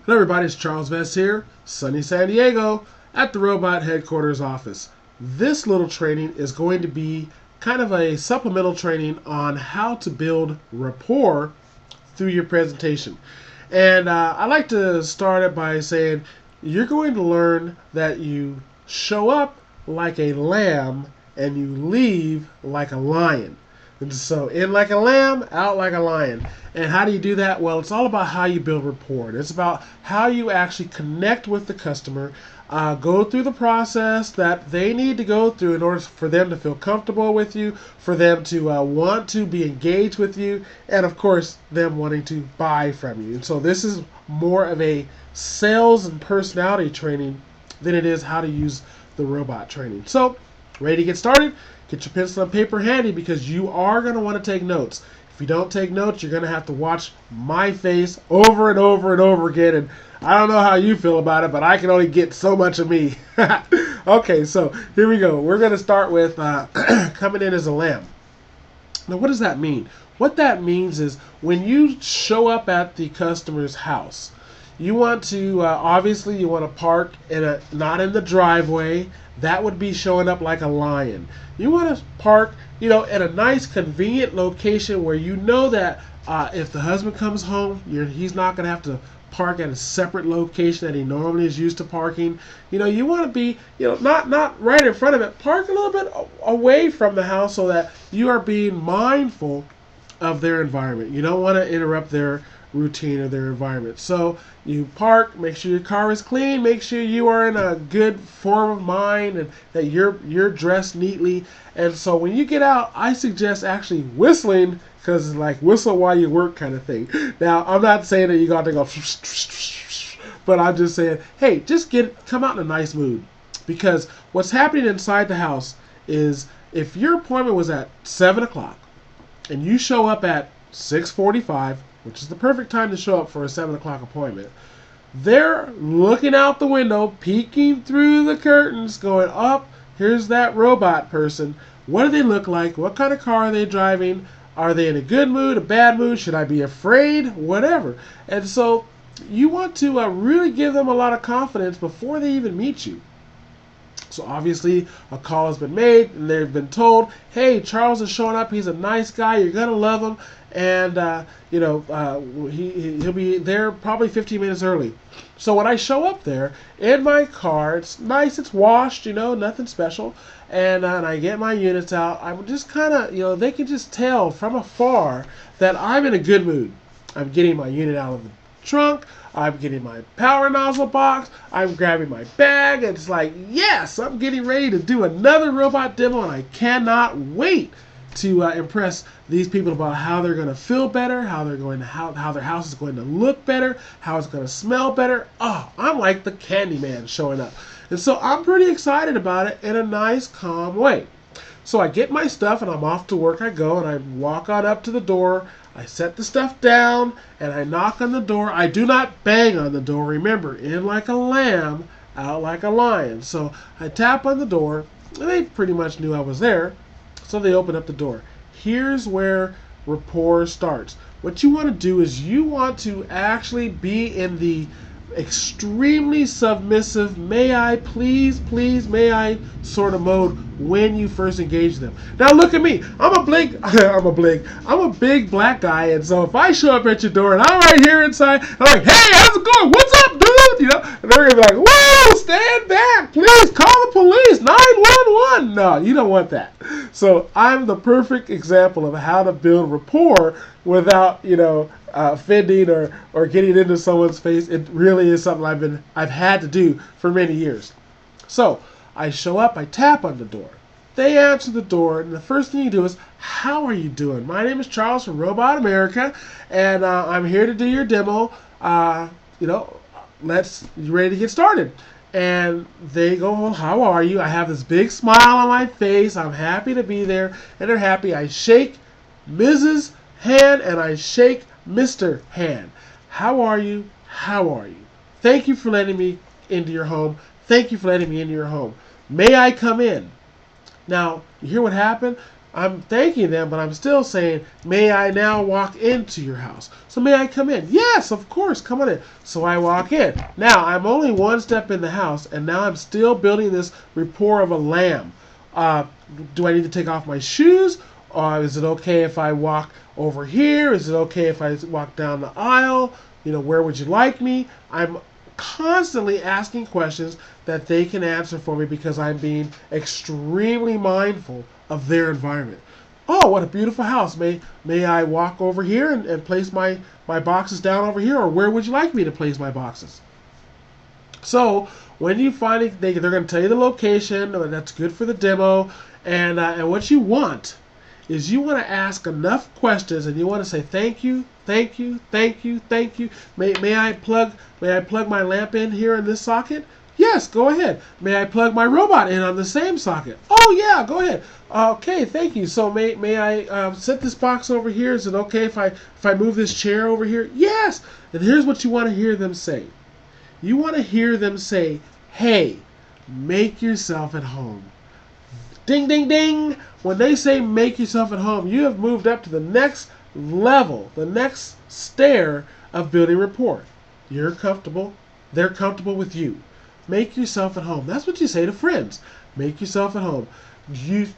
Hello everybody, it's Charles Vest here, sunny San Diego, at the Robot Headquarters office. This little training is going to be kind of a supplemental training on how to build rapport through your presentation. And I like to start it by saying you're going to learn that you show up like a lamb and you leave like a lion. And so in like a lamb, out like a lion. And how do you do that? Well, it's all about how you build rapport. It's about how you actually connect with the customer, go through the process that they need to go through in order for them to feel comfortable with you, for them to want to be engaged with you, and of course, them wanting to buy from you. And so this is more of a sales and personality training than it is how to use the robot training. So, ready to get started? Get your pencil and paper handy because you are going to want to take notes. If you don't take notes, you're going to have to watch my face over and over and over again. And I don't know how you feel about it, but I can only get so much of me. Okay, so here we go. We're going to start with coming in as a lamb. Now, what does that mean? What that means is when you show up at the customer's house, you want to, obviously, you want to park not in the driveway. That would be showing up like a lion. You want to park, at a nice, convenient location where you know that if the husband comes home, he's not going to have to park at a separate location that he normally is used to parking. You want to be, not right in front of it. Park a little bit away from the house so that you are being mindful of their environment. You don't want to interrupt their routine or their environment. So you park, make sure your car is clean, make sure you are in a good form of mind and that you're dressed neatly. And so when you get out, I suggest actually whistling, because it's like whistle while you work kind of thing. Now, I'm not saying that you got to go, but I'm just saying, hey, come out in a nice mood. Because what's happening inside the house is if your appointment was at 7 o'clock and you show up at 6:45, which is the perfect time to show up for a 7 o'clock appointment, they're looking out the window, peeking through the curtains, going, up, here's that robot person. What do they look like? What kind of car are they driving? Are they in a good mood, a bad mood? Should I be afraid? Whatever. And so you want to really give them a lot of confidence before they even meet you. So obviously a call has been made and they've been told, hey, Charles is showing up. He's a nice guy. You're going to love him. And, he'll be there probably 15 minutes early. So when I show up there in my car, it's nice, it's washed, nothing special. And I get my units out. I'm just kind of, they can just tell from afar that I'm in a good mood. I'm getting my unit out of the trunk. I'm getting my power nozzle box. I'm grabbing my bag. It's like, yes, I'm getting ready to do another robot demo, and I cannot wait to impress these people about how they're going to feel better, how their house is going to look better, how it's going to smell better. Oh, I'm like the Candyman showing up. And so I'm pretty excited about it in a nice, calm way. So I get my stuff and I'm off to work. I go and I walk on up to the door. I set the stuff down and I knock on the door. I do not bang on the door. Remember, in like a lamb, out like a lion. So I tap on the door and they pretty much knew I was there. So they open up the door. Here's where rapport starts. What you want to do is you want to actually be in the extremely submissive, may I, please, may I sort of mode when you first engage them. Now look at me. I'm a big black guy, and so if I show up at your door and I'm right here inside, I'm like, hey, how's it going? What's up, dude? And they're gonna be like, whoa, stand back, please, call the police, 911. No, you don't want that. So I'm the perfect example of how to build rapport without, offending or getting into someone's face. It really is something I've had to do for many years. So I show up, I tap on the door. They answer the door, and the first thing you do is, how are you doing? My name is Charles from Robot America, and I'm here to do your demo. You ready to get started? And they go, well, how are you? I have this big smile on my face. I'm happy to be there. And they're happy. I shake Mrs. hand and I shake Mr. hand. How are you? How are you? Thank you for letting me into your home. Thank you for letting me into your home. May I come in? Now, you hear what happened? I'm thanking them, but I'm still saying, may I now walk into your house? So may I come in? Yes, of course, come on in. So I walk in. Now, I'm only one step in the house, and now I'm still building this rapport of a lamb. Do I need to take off my shoes? Or is it okay if I walk over here? Is it okay if I walk down the aisle? Where would you like me? I'm constantly asking questions that they can answer for me because I'm being extremely mindful of their environment. Oh, what a beautiful house. May I walk over here and place my boxes down over here? Or where would you like me to place my boxes? So when you finally, they're going to tell you the location, that's good for the demo, and what you want is you want to ask enough questions, and you want to say thank you, thank you, thank you, thank you. May I plug my lamp in here in this socket? Yes, go ahead. May I plug my robot in on the same socket? Oh yeah, go ahead. Okay, thank you. So may I set this box over here? Is it okay if I move this chair over here? Yes. And here's what you want to hear them say. You want to hear them say, hey, make yourself at home. Ding, ding, ding. When they say make yourself at home, you have moved up to the next level, the next stair of building rapport. You're comfortable. They're comfortable with you. Make yourself at home. That's what you say to friends. Make yourself at home.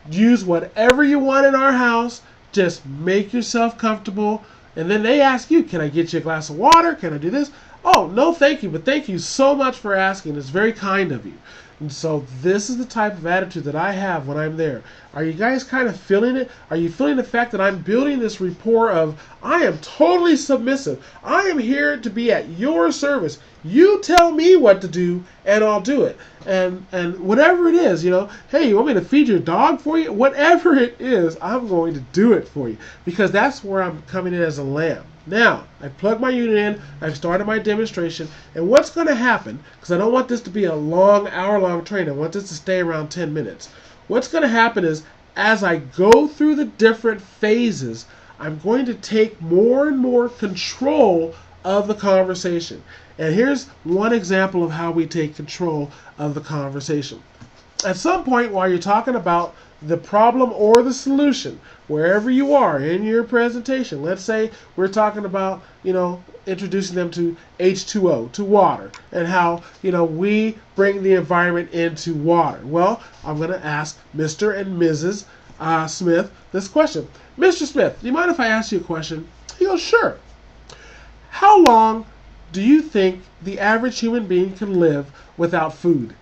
Use whatever you want in our house. Just make yourself comfortable. And then they ask you, can I get you a glass of water? Can I do this? Oh, no, thank you. But thank you so much for asking. It's very kind of you. And so this is the type of attitude that I have when I'm there. Are you guys kind of feeling it? Are you feeling the fact that I'm building this rapport of I am totally submissive. I am here to be at your service. You tell me what to do and I'll do it. And whatever it is, hey, you want me to feed your dog for you? Whatever it is, I'm going to do it for you because that's where I'm coming in as a lamb. Now, I plug my unit in, I've started my demonstration, and what's going to happen, because I don't want this to be a long, hour-long training, I want this to stay around 10 minutes. What's going to happen is, as I go through the different phases, I'm going to take more and more control of the conversation. And here's one example of how we take control of the conversation. At some point while you're talking about the problem or the solution, wherever you are in your presentation, let's say we're talking about, introducing them to H2O, to water, and how, we bring the environment into water. Well, I'm going to ask Mr. and Mrs. Smith this question. Mr. Smith, do you mind if I ask you a question? He goes, sure. How long do you think the average human being can live without food?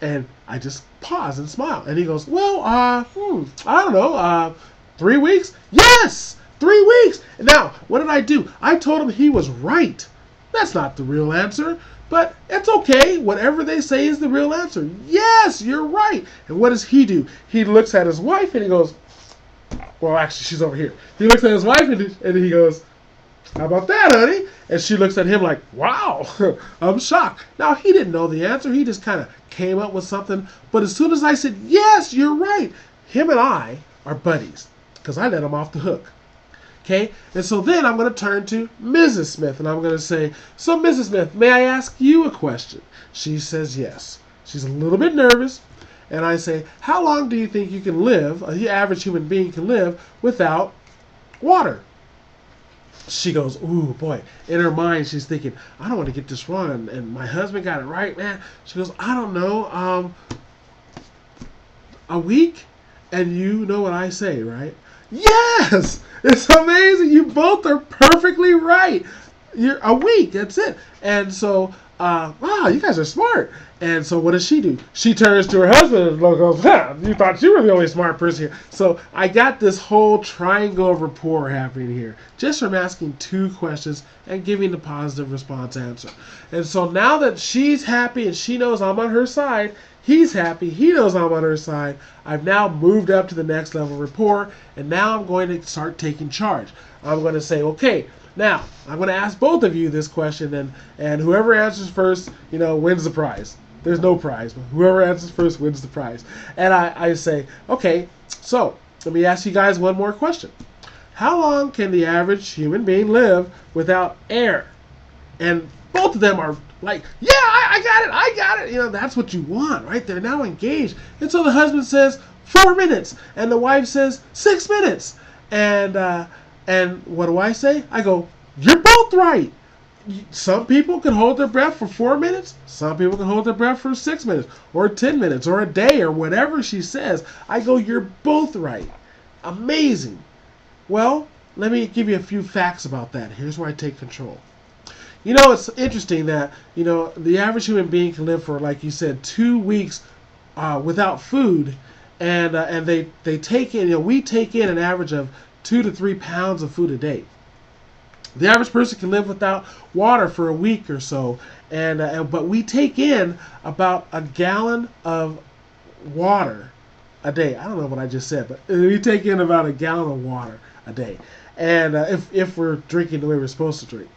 And I just pause and smile. And he goes, well, I don't know, 3 weeks? Yes, 3 weeks. Now, what did I do? I told him he was right. That's not the real answer, but it's okay. Whatever they say is the real answer. Yes, you're right. And what does he do? He looks at his wife and he goes, well, actually, she's over here. He looks at his wife and he goes, how about that, honey? And she looks at him like, wow, I'm shocked. Now, he didn't know the answer. He just kind of came up with something. But as soon as I said, yes, you're right, him and I are buddies because I let him off the hook. Okay? And so then I'm going to turn to Mrs. Smith and I'm going to say, so Mrs. Smith, may I ask you a question? She says yes. She's a little bit nervous. And I say, how long do you think you can live, the average human being can live without water? She goes, ooh, boy. In her mind, she's thinking, I don't want to get this wrong. And my husband got it right, man. She goes, I don't know, a week? And you know what I say, right? Yes! It's amazing. You both are perfectly right. You're a week. That's it. And so, wow, you guys are smart. And so what does she do? She turns to her husband and goes, you thought you were the only smart person here. So I got this whole triangle of rapport happening here just from asking 2 questions and giving the positive response answer. And so now that she's happy and she knows I'm on her side, he's happy, he knows I'm on her side, I've now moved up to the next level of rapport, and now I'm going to start taking charge. I'm going to say, okay, now I'm going to ask both of you this question, and whoever answers first, wins the prize. There's no prize, but whoever answers first wins the prize. And I say, okay, so let me ask you guys one more question. How long can the average human being live without air? And both of them are like, yeah, I got it, I got it. You know, that's what you want, right? They're now engaged. And so the husband says 4 minutes, and the wife says 6 minutes. And what do I say? I go, you're both right. Some people can hold their breath for 4 minutes. Some people can hold their breath for 6 minutes or 10 minutes or a day or whatever she says. I go, you're both right. Amazing. Well, let me give you a few facts about that. Here's where I take control. You know, it's interesting that, you know, the average human being can live for, like you said, 2 weeks without food. And they take in, you know, we take in an average of 2 to 3 pounds of food a day. The average person can live without water for a week or so, but we take in about a gallon of water a day. I don't know what I just said, but we take in about a gallon of water a day, and if we're drinking the way we're supposed to drink.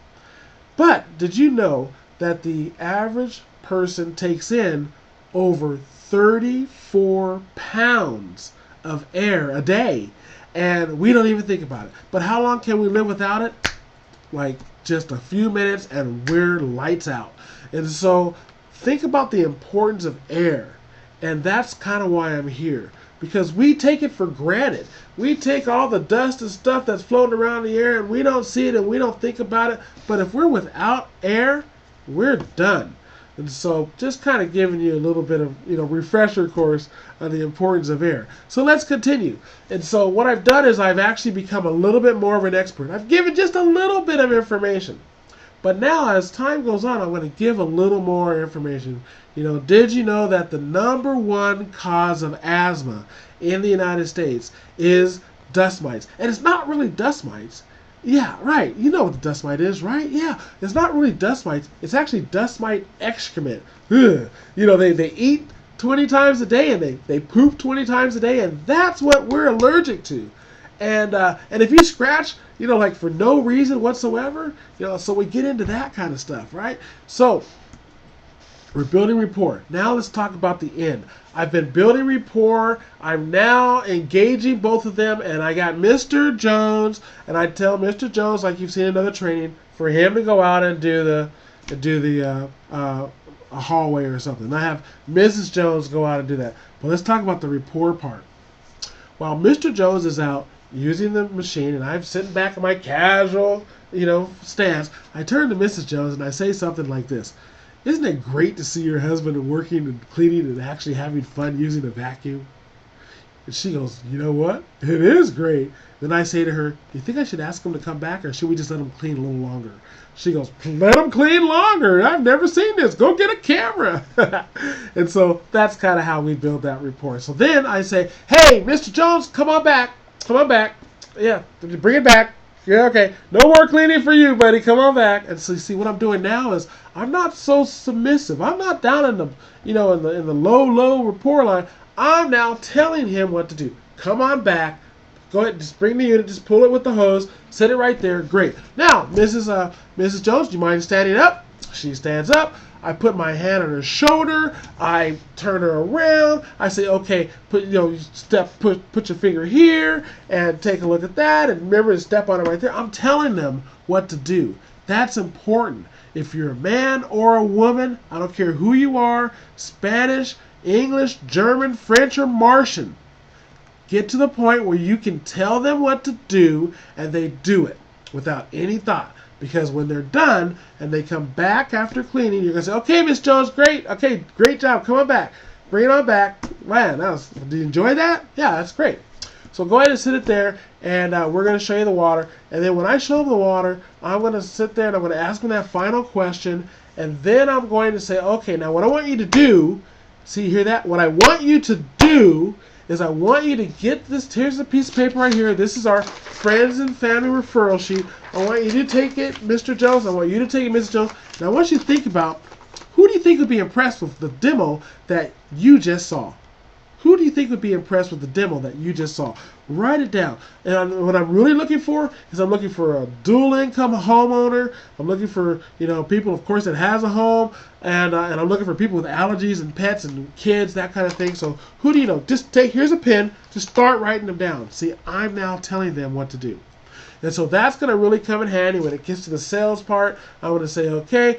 But did you know that the average person takes in over 34 pounds of air a day, and we don't even think about it? But how long can we live without it? Like just a few minutes and we're lights out. And so think about the importance of air. And that's kind of why I'm here. Because we take it for granted. We take all the dust and stuff that's floating around the air and we don't see it and we don't think about it. But if we're without air, we're done. And so just kind of giving you a little bit of, you know, refresher course on the importance of air. So let's continue. And so what I've done is I've actually become a little bit more of an expert. I've given just a little bit of information. But now as time goes on, I'm going to give a little more information. You know, did you know that the number one cause of asthma in the United States is dust mites? And it's not really dust mites. Yeah, right. You know what the dust mite is, right? Yeah. It's not really dust mites. It's actually dust mite excrement. Ugh. You know, they eat 20 times a day and they poop 20 times a day, and that's what we're allergic to. And if you scratch, you know, like for no reason whatsoever, you know, so we get into that kind of stuff, right? So we're building rapport. Now let's talk about the end. I've been building rapport. I'm now engaging both of them, and I got Mr. Jones, and I tell Mr. Jones, like you've seen in another training, for him to go out and do the a hallway or something. And I have Mrs. Jones go out and do that. But let's talk about the rapport part. While Mr. Jones is out using the machine, and I'm sitting back in my casual, you know, stance, I turn to Mrs. Jones and I say something like this. Isn't it great to see your husband working and cleaning and actually having fun using a vacuum? And she goes, you know what? It is great. Then I say to her, do you think I should ask him to come back, or should we just let him clean a little longer? She goes, let him clean longer. I've never seen this. Go get a camera. And so that's kind of how we build that rapport. So then I say, hey, Mr. Jones, come on back. Come on back. Yeah, bring it back. Yeah, okay. No more cleaning for you, buddy. Come on back. And so you see what I'm doing now is I'm not so submissive. I'm not down in the, you know, in the low rapport line. I'm now telling him what to do. Come on back. Go ahead, just bring the unit, just pull it with the hose, set it right there. Great. Now, Mrs. Jones, do you mind standing up? She stands up. I put my hand on her shoulder. I turn her around. I say, okay, put your finger here and take a look at that, and remember to step on it right there. I'm telling them what to do. That's important. If you're a man or a woman, I don't care who you are, Spanish, English, German, French, or Martian, get to the point where you can tell them what to do and they do it without any thought. Because when they're done and they come back after cleaning, you're going to say, okay, Miss Jones, great. Okay, great job. Come on back. Bring it on back. Man, did you enjoy that? Yeah, that's great. So go ahead and sit it there, and we're going to show you the water. And then when I show them the water, I'm going to sit there and I'm going to ask them that final question. And then I'm going to say, okay, now what I want you to do, see, you hear that? What I want you to do is I want you to get this. Here's a piece of paper right here. This is our friends and family referral sheet. I want you to take it, Mr. Jones. I want you to take it, Mrs. Jones. And I want you to think about, who do you think would be impressed with the demo that you just saw? Who do you think would be impressed with the demo that you just saw? Write it down. And what I'm really looking for is I'm looking for a dual income homeowner. I'm looking for, you know, people, of course, that has a home. And I'm looking for people with allergies and pets and kids, that kind of thing. So who do you know? Just here's a pen. Just start writing them down. See, I'm now telling them what to do. And so that's going to really come in handy when it gets to the sales part. I'm going to say, okay,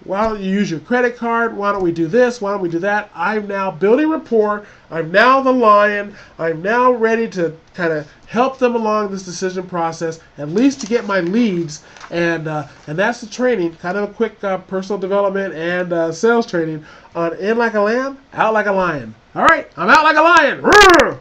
why don't you use your credit card? Why don't we do this? Why don't we do that? I'm now building rapport. I'm now the lion. I'm now ready to kind of help them along this decision process, at least to get my leads. And that's the training, kind of a quick personal development and sales training on In Like a Lamb, Out Like a Lion. All right, I'm out like a lion. Roar!